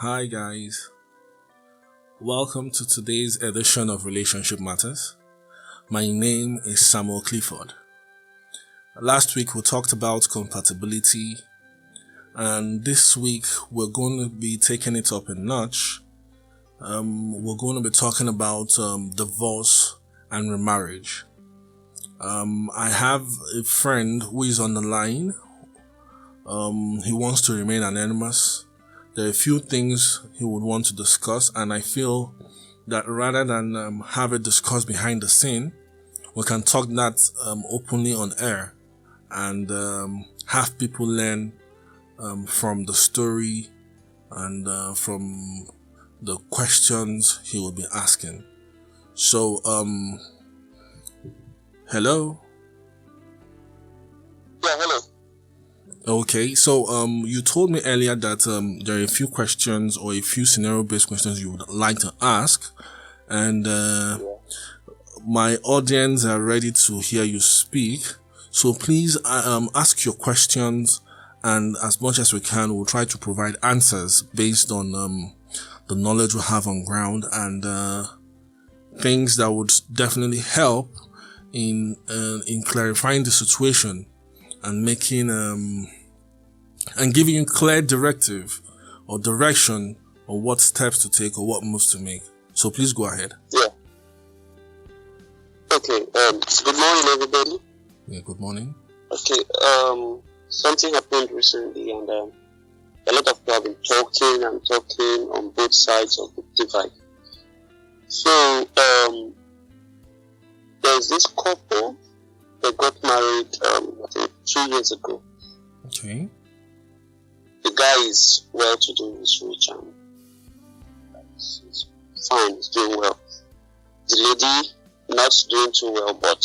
Hi guys, welcome to today's edition of Relationship Matters. My name is Samuel Clifford. Last week we talked about compatibility, and this week we're going to be taking it up a notch. We're going to be talking about divorce and remarriage. I have a friend who is on the line. He wants to remain anonymous. There are a few things he would want to discuss, and I feel that rather than have it discussed behind the scene, we can talk that openly on air and have people learn from the story and from the questions he will be asking. So, hello? Yeah, hello. Okay, so you told me earlier that there are a few questions or a few scenario-based questions you would like to ask, and my audience are ready to hear you speak. So please ask your questions, and as much as we can, we'll try to provide answers based on the knowledge we have on ground and things that would definitely help in clarifying the situation and making and giving you clear directive or direction on what steps to take or what moves to make. So please go ahead. Yeah. Okay. Good morning, everybody. Yeah. Good morning. Okay. Something happened recently, and a lot of people have been talking on both sides of the divide. So there's this couple. They got married, I think 2 years ago. Okay. The guy is well-to-do, he's rich, and he's fine, he's doing well. The lady, not doing too well, but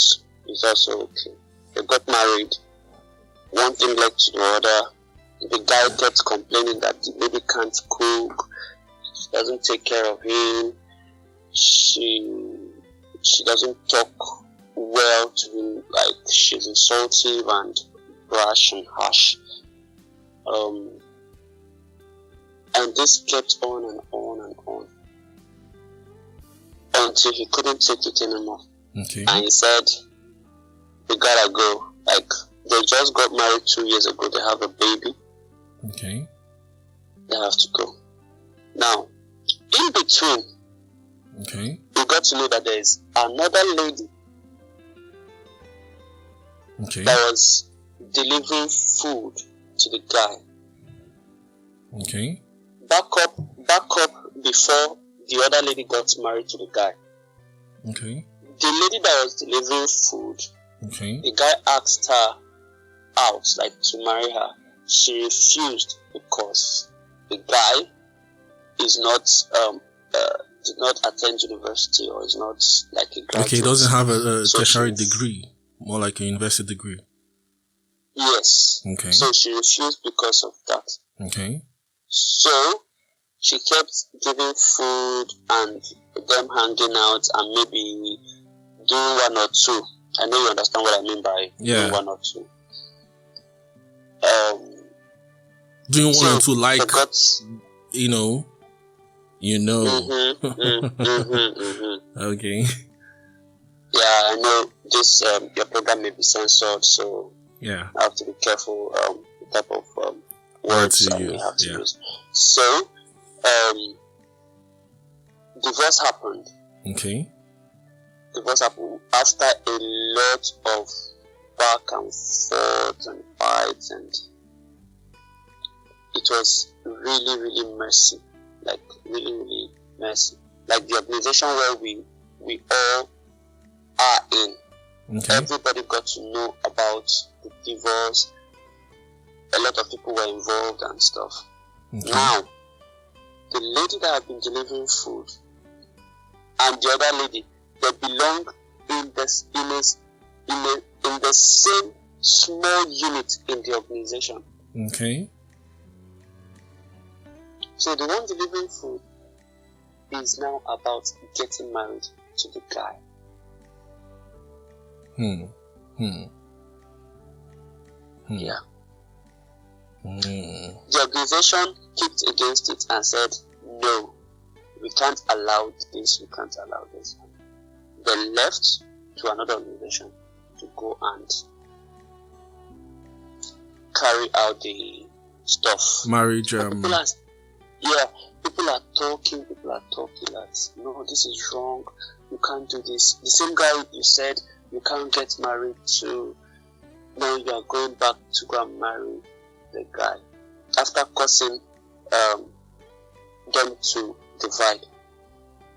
is also okay. They got married. One thing led to the other. The guy kept complaining that the lady can't cook, she doesn't take care of him, she doesn't talk well to him, like she's insultive and brash and harsh. And this kept on and on and on until he couldn't take it anymore. Okay. And he said, "We gotta go." Like, they just got married 2 years ago. They have a baby. Okay. They have to go. Now, in between, Okay. we got to know that there is another lady Okay. that was delivering food to the guy. Okay. Back up before the other lady got married to the guy. Okay. The lady that was delivering food, Okay. the guy asked her out, like to marry her. She refused because the guy is not did not attend university, or is not like a graduate. Okay, he doesn't have a So tertiary she- degree, more like a university degree. Yes. Okay. So she refused because of that. Okay. So she kept giving food and them hanging out and maybe doing one or two. I know you understand what I mean by doing one or two. Doing one or two, they like, got, you know. Okay. Yeah, I know this. Your program may be censored, so Yeah. I have to be careful the type of words to I may use, have to yeah. use. So, divorce happened. Okay. Divorce happened after a lot of back and forth and fights, and it was really, really messy. Like, really, really messy. Like the organization where we all are in. Okay. Everybody got to know about the divorce. A lot of people were involved and stuff. Okay. Now, the lady that had been delivering food and the other lady, they belong in the same small unit in the organization. Okay. So the one delivering food is now about getting married to the guy. Yeah. The organization kicked against it and said, no, we can't allow this, we can't allow this. They left to another organization to go and carry out the stuff. Marriage. People are talking that, no, this is wrong, you can't do this. The same guy you said you can't get married to, now you are going back to go and marry the guy after causing them to divide.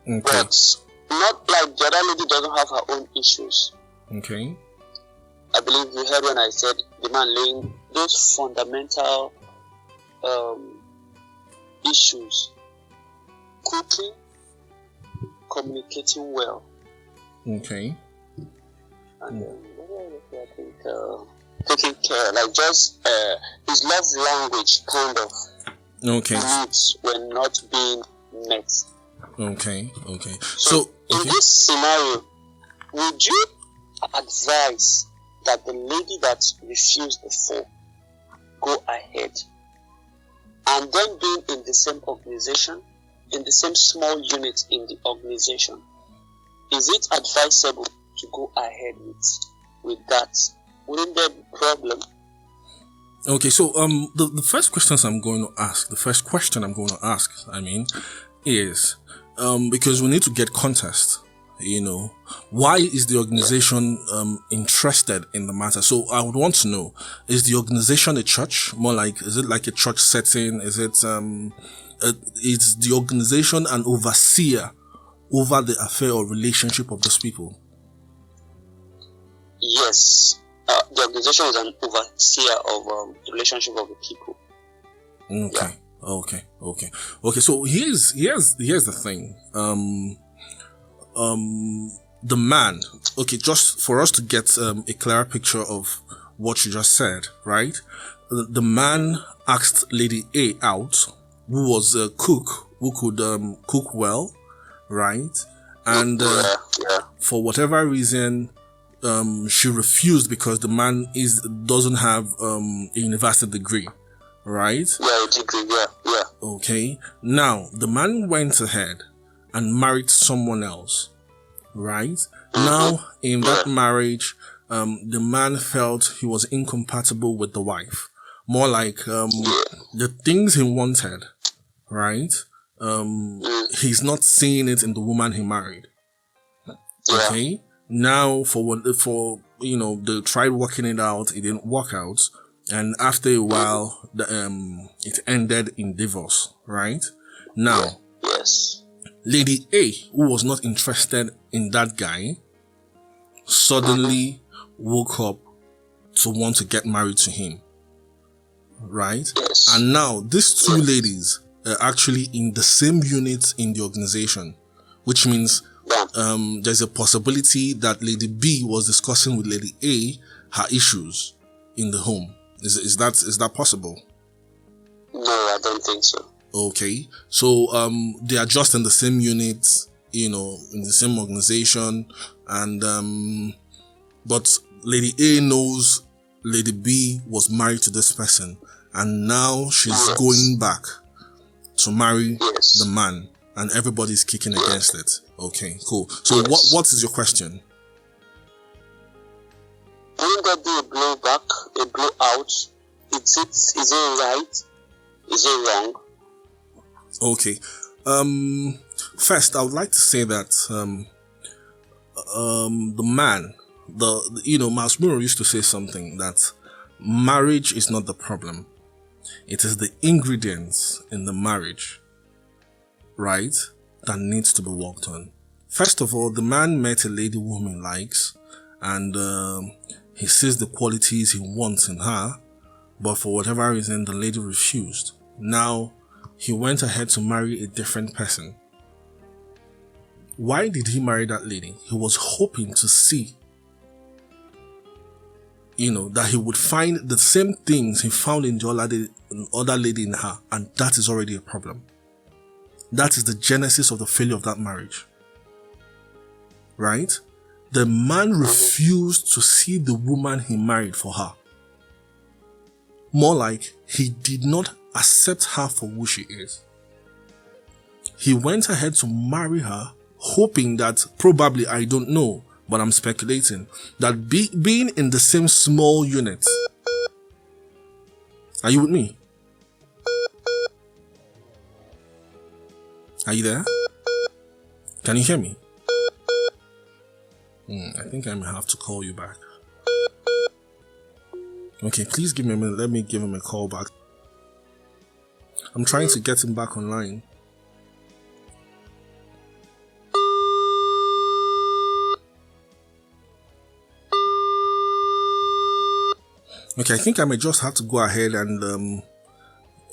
Okay. But not like the other lady doesn't have her own issues. Okay. I believe you heard when I said the man laying those fundamental issues: cooking, communicating well, Okay. and I think taking care, like just his love language kind of Okay. needs were not being met. Okay. So in okay. this scenario, would you advise that the lady that refused before go ahead, and then being in the same organization, in the same small unit in the organization, is it advisable to go ahead with that? Wouldn't there be a problem? Okay, so the first question I'm going to ask, is because we need to get context. Why is the organization interested in the matter? So I would want to know: is the organization a church? Is it like a church setting? Is it is the organization an overseer over the affair or relationship of those people? Yes, the organization is an overseer of the relationship of the people. Okay. Yeah. Okay. So here's the thing. The man. Okay, just for us to get a clearer picture of what you just said, right? The man asked Lady A out, who was a cook, who could cook well, right? And for whatever reason, she refused because the man doesn't have a university degree, right? Yeah, a degree. Yeah. Okay. Now the man went ahead and married someone else, right? Now in that marriage, the man felt he was incompatible with the wife. More like the things he wanted, right? He's not seeing it in the woman he married. Okay. Now they tried working it out, it didn't work out, and after a while it ended in divorce, right? Now yes, Lady A, who was not interested in that guy, suddenly woke up to want to get married to him, right? Yes. And now these two ladies are actually in the same unit in the organization, which means there's a possibility that Lady B was discussing with Lady A her issues in the home. Is that possible? No, I don't think so. Okay, so they are just in the same unit, in the same organization, and but Lady A knows Lady B was married to this person, and now she's going back to marry the man, and everybody's kicking against it. Okay, cool. So what is your question? Wouldn't there be a blowback, a blowout? Is it right? Is it wrong? Okay. First, I would like to say that the man, Miles Muro used to say something that marriage is not the problem. It is the ingredients in the marriage, right, that needs to be worked on. First of all, the man met a lady whom he likes, and he sees the qualities he wants in her, but for whatever reason, the lady refused. Now, he went ahead to marry a different person. Why did he marry that lady? He was hoping to see, that he would find the same things he found in the other lady in her, and that is already a problem. That is the genesis of the failure of that marriage. Right? The man refused to see the woman he married for her. More like he did not accept her for who she is. He went ahead to marry her, hoping that probably, I don't know, but I'm speculating, that being in the same small unit. Are you with me? Are you there? Can you hear me? I think I may have to call you back. Okay, please give me a minute. Let me give him a call back. I'm trying to get him back online. Okay, I think I may just have to go ahead and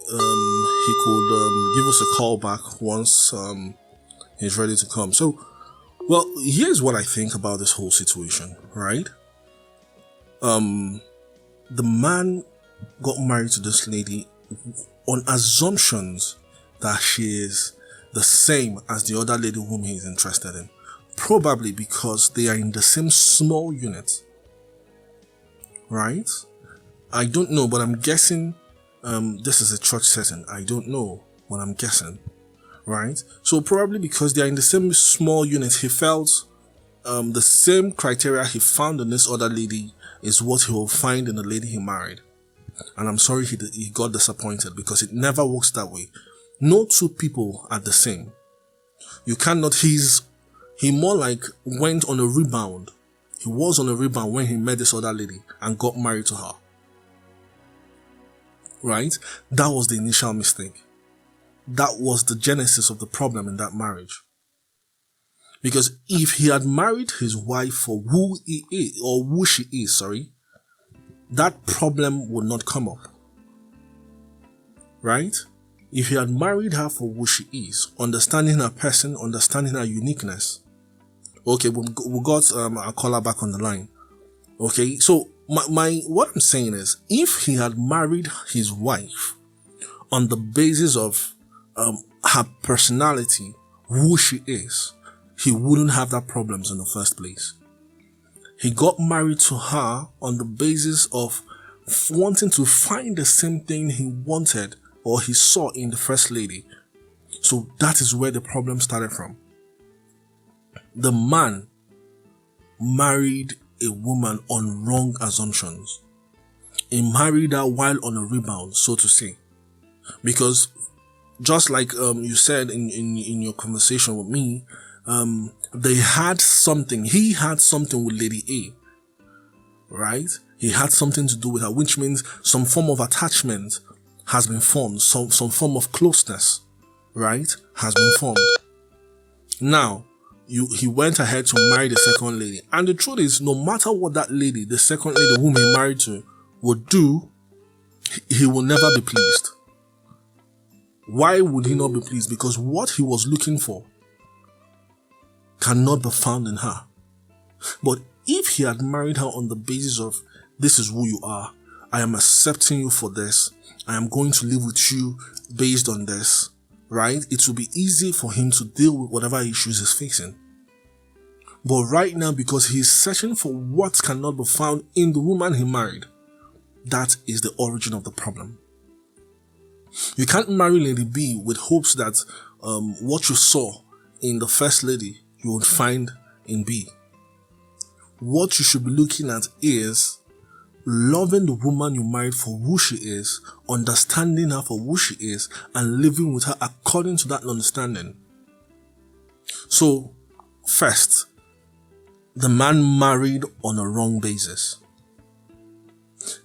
he could give us a call back once he's ready to come. So, well, here's what I think about this whole situation, right? The man got married to this lady on assumptions that she is the same as the other lady whom he is interested in. Probably because they are in the same small unit, right? I don't know, but I'm guessing this is a church setting. I don't know, but I'm guessing, right? So probably because they are in the same small unit, he felt the same criteria he found in this other lady is what he will find in the lady he married. And I'm sorry he got disappointed, because it never works that way. No two people are the same. You cannot, he more like went on a rebound. He was on a rebound when he met this other lady and got married to her. Right? That was the initial mistake. That was the genesis of the problem in that marriage. Because if he had married his wife for who he is, or who she is, that problem would not come up. Right? If he had married her for who she is, understanding her person, understanding her uniqueness. Okay, we got our caller back on the line. Okay, so what I'm saying is, if he had married his wife on the basis of her personality, who she is, he wouldn't have that problems in the first place. He got married to her on the basis of wanting to find the same thing he wanted or he saw in the first lady. So that is where the problem started from. The man married a woman on wrong assumptions. He married her while on a rebound, so to say. Because just like you said in your conversation with me, he had something with Lady A, right? He had something to do with her, which means some form of attachment has been formed, some form of closeness, right, has been formed. Now, he went ahead to marry the second lady. And the truth is, no matter what that lady, the second lady whom he married to, would do, he will never be pleased. Why would he not be pleased? Because what he was looking for cannot be found in her. But if he had married her on the basis of, this is who you are, I am accepting you for this, I am going to live with you based on this, right? It will be easy for him to deal with whatever issues he's facing. But right now, because he's searching for what cannot be found in the woman he married, that is the origin of the problem. You can't marry Lady B with hopes that what you saw in the first lady you would find in B. What you should be looking at is loving the woman you married for who she is, understanding her for who she is, and living with her according to that understanding. So, first, the man married on a wrong basis.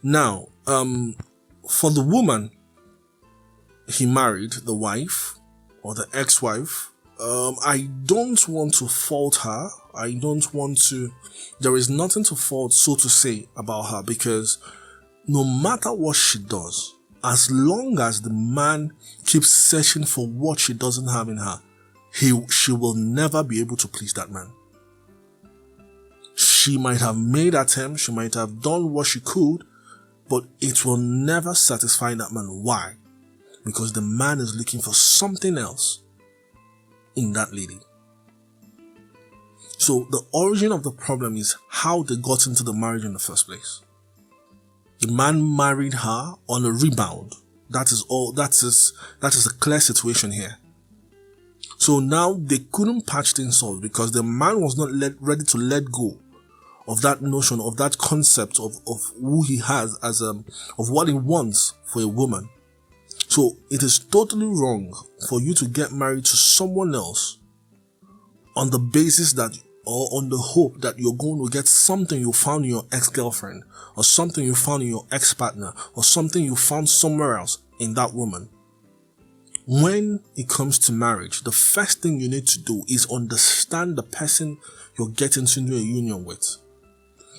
Now, for the woman he married, the wife or the ex-wife, I don't want to fault her. There is nothing to fault, so to say, about her, because no matter what she does, as long as the man keeps searching for what she doesn't have in her, she will never be able to please that man. She might have made attempts, she might have done what she could, but it will never satisfy that man. Why? Because the man is looking for something else in that lady. So the origin of the problem is how they got into the marriage in the first place. The man married her on a rebound. That is a clear situation here. So now they couldn't patch things up because the man was not ready to let go of that notion, of that concept of who he has as of what he wants for a woman. So it is totally wrong for you to get married to someone else on the basis that, or on the hope that you're going to get something you found in your ex-girlfriend, or something you found in your ex-partner, or something you found somewhere else in that woman. When it comes to marriage, the first thing you need to do is understand the person you're getting into a union with.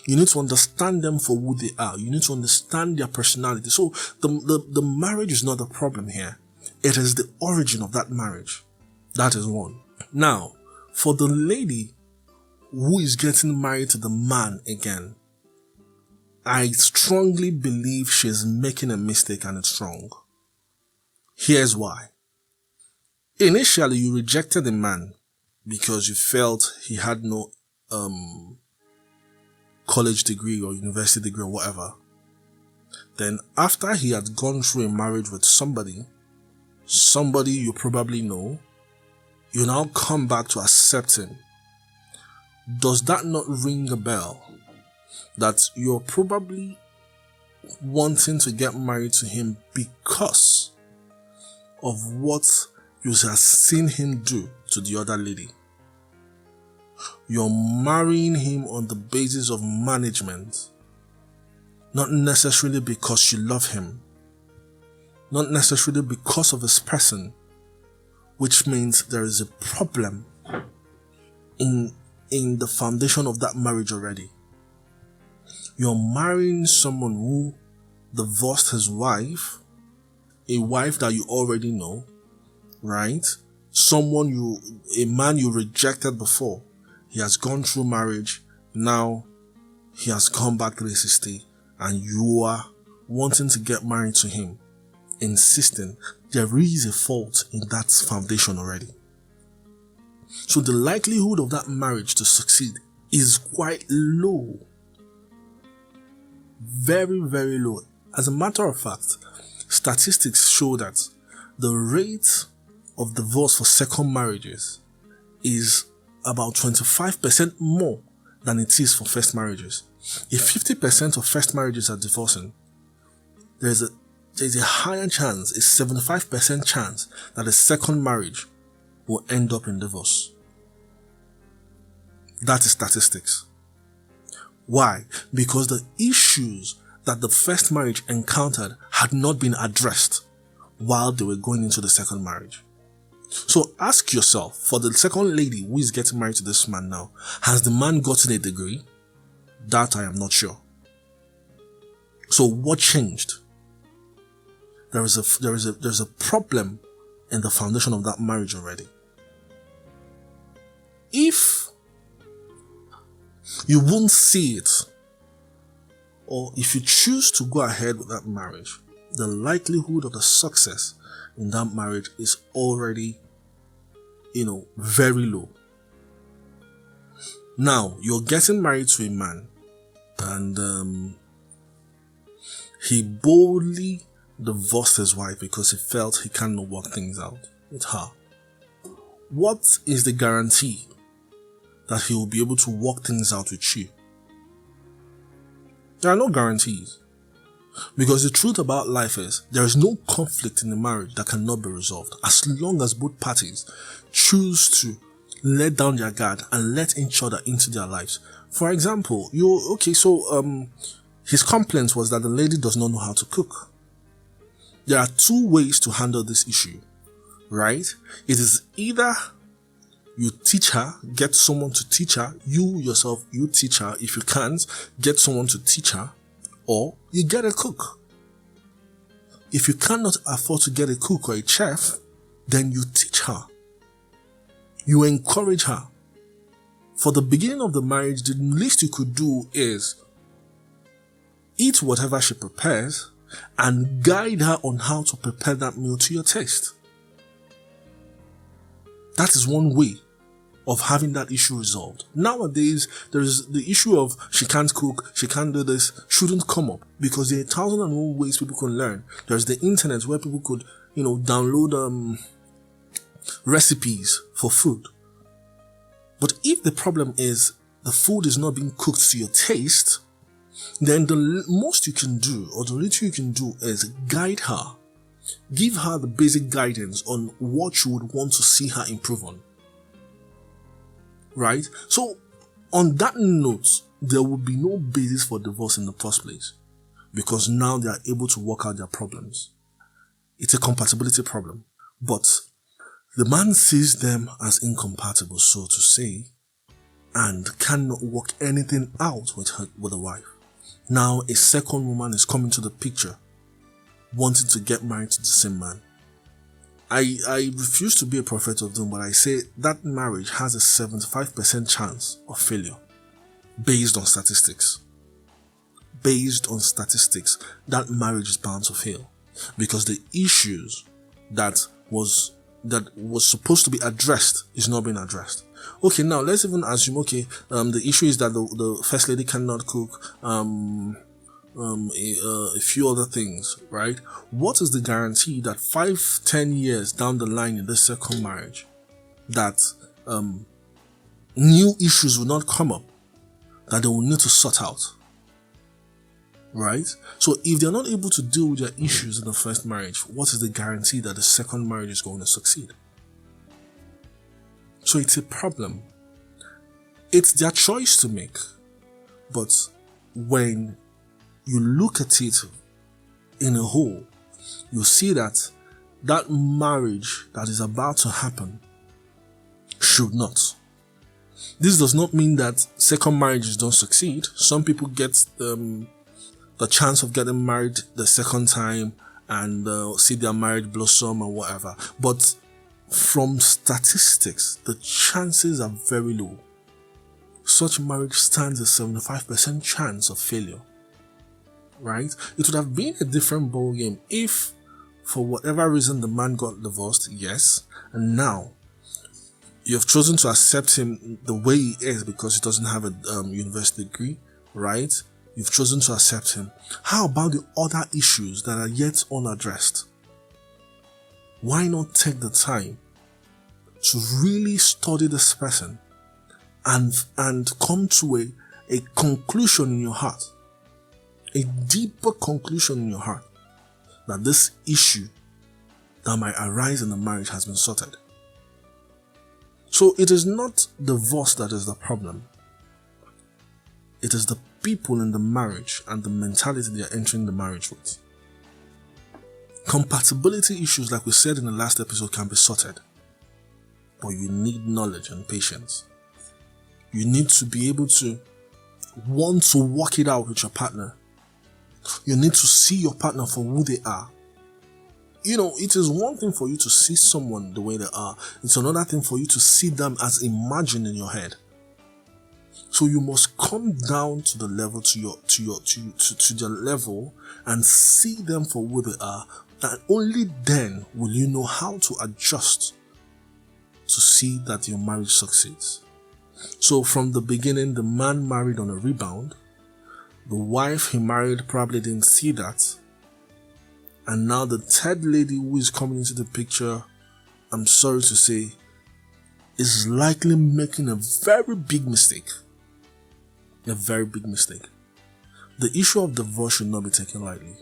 You need to understand them for who they are. You need to understand their personality. So the marriage is not the problem here. It is the origin of that marriage. That is one. Now, for the lady who is getting married to the man again, I strongly believe she's making a mistake and it's wrong. Here's why. Initially, you rejected the man because you felt he had no college degree or university degree or whatever. Then after he had gone through a marriage with somebody you probably know, you now come back to accept him. Does that not ring a bell? That you're probably wanting to get married to him because of what you have seen him do to the other lady. You're marrying him on the basis of management, not necessarily because you love him, not necessarily because of his person, which means there is a problem in the foundation of that marriage already. You're marrying someone who divorced his wife, a wife that you already know, right? A man you rejected before. He has gone through marriage. Now he has come back 360 and you are wanting to get married to him, insisting. There is a fault in that foundation already. So the likelihood of that marriage to succeed is quite low. Very, very low. As a matter of fact, statistics show that the rate of divorce for second marriages is about 25% more than it is for first marriages. If 50% of first marriages are divorcing, there's a higher chance, a 75% chance that a second marriage will end up in divorce. That is statistics. Why? Because the issues that the first marriage encountered had not been addressed while they were going into the second marriage. So ask yourself, for the second lady who is getting married to this man now, has the man gotten a degree? That I am not sure. So what changed? There's a problem in the foundation of that marriage already. If you won't see it, or if you choose to go ahead with that marriage, the likelihood of the success in that marriage is already, very low. Now, you're getting married to a man and he boldly divorced his wife because he felt he cannot work things out with her. What is the guarantee that he will be able to work things out with you? There are no guarantees. Because the truth about life is, there is no conflict in a marriage that cannot be resolved as long as both parties choose to let down their guard and let each other into their lives. For example, his complaint was that the lady does not know how to cook. There are two ways to handle this issue, right? It is either you teach her, get someone to teach her, you teach her. If you can't, get someone to teach her, or you get a cook. If you cannot afford to get a cook or a chef, then you teach her. You encourage her. For the beginning of the marriage, the least you could do is eat whatever she prepares and guide her on how to prepare that meal to your taste. That is one way of having that issue resolved. Nowadays, there's the issue of she can't cook, she can't do this, shouldn't come up because there are 1,001 ways people can learn. There's the internet where people could, download recipes for food. But if the problem is the food is not being cooked to your taste, then the most you can do, or the little you can do, is guide her. Give her the basic guidance on what you would want to see her improve on. Right? So, on that note, there will be no basis for divorce in the first place. Because now they are able to work out their problems. It's a compatibility problem. But the man sees them as incompatible, so to say, and cannot work anything out with the wife. Now, a second woman is coming to the picture, wanting to get married to the same man. I refuse to be a prophet of doom, but I say that marriage has a 75% chance of failure based on statistics. Based on statistics, that marriage is bound to fail because the issues that was supposed to be addressed is not being addressed. Okay, now let's even assume, the issue is that the first lady cannot cook, a few other things, right? What is the guarantee that 5-10 years down the line in this second marriage that new issues will not come up that they will need to sort out? Right? So if they're not able to deal with their issues in the first marriage, what is the guarantee that the second marriage is going to succeed? So it's a problem. It's their choice to make. But when you look at it in a whole, you see that marriage that is about to happen should not. This does not mean that second marriages don't succeed. Some people get the chance of getting married the second time and see their marriage blossom or whatever. But from statistics, the chances are very low. Such marriage stands a 75% chance of failure. Right? It would have been a different ballgame if, for whatever reason, the man got divorced, yes, and now you have chosen to accept him the way he is because he doesn't have a university degree, right? You've chosen to accept him. How about the other issues that are yet unaddressed? Why not take the time to really study this person and come to a conclusion in your heart, a deeper conclusion in your heart that this issue that might arise in the marriage has been sorted? So it is not divorce that is the problem. It is the people in the marriage and the mentality they are entering the marriage with. Compatibility issues, like we said in the last episode, can be sorted. But you need knowledge and patience. You need to be able to want to work it out with your partner. You need to see your partner for who they are. It is one thing for you to see someone the way they are. It's another thing for you to see them as imagined in your head. So you must come down to the level, to their level, and see them for who they are. And only then will you know how to adjust to see that your marriage succeeds. So from the beginning, the man married on a rebound. The wife he married probably didn't see that. And now the third lady who is coming into the picture, I'm sorry to say, is likely making a very big mistake. A very big mistake. The issue of divorce should not be taken lightly.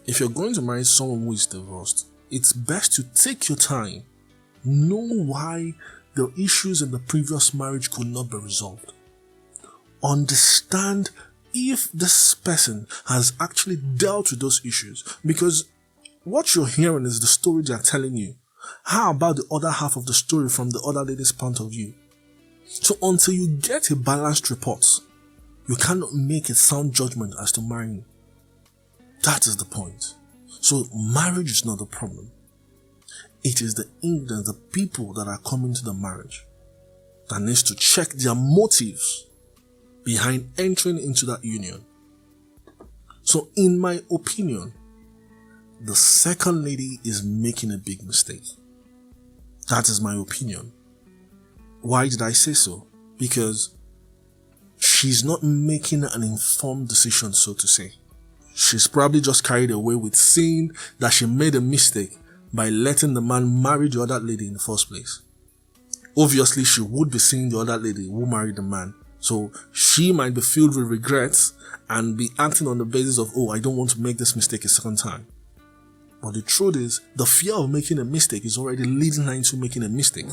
If you're going to marry someone who is divorced, it's best to take your time. Know why the issues in the previous marriage could not be resolved. Understand if this person has actually dealt with those issues, because what you're hearing is the story they are telling you. How about the other half of the story from the other lady's point of view? So until you get a balanced report, you cannot make a sound judgment as to marrying. That is the point. So marriage is not the problem. It is the people that are coming to the marriage that needs to check their motives behind entering into that union. So in my opinion, the second lady is making a big mistake. That is my opinion. Why did I say so? Because she's not making an informed decision, so to say. She's probably just carried away with seeing that she made a mistake by letting the man marry the other lady in the first place. Obviously, she would be seeing the other lady who married the man. So she might be filled with regrets and be acting on the basis of, oh, I don't want to make this mistake a second time. But the truth is, the fear of making a mistake is already leading her into making a mistake.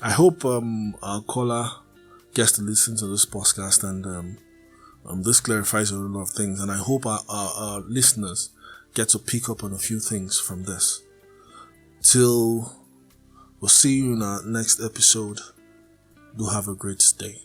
I hope our caller gets to listen to this podcast, and this clarifies a lot of things, and I hope our listeners get to pick up on a few things from this. Till we'll see you in our next episode. Do have a great day.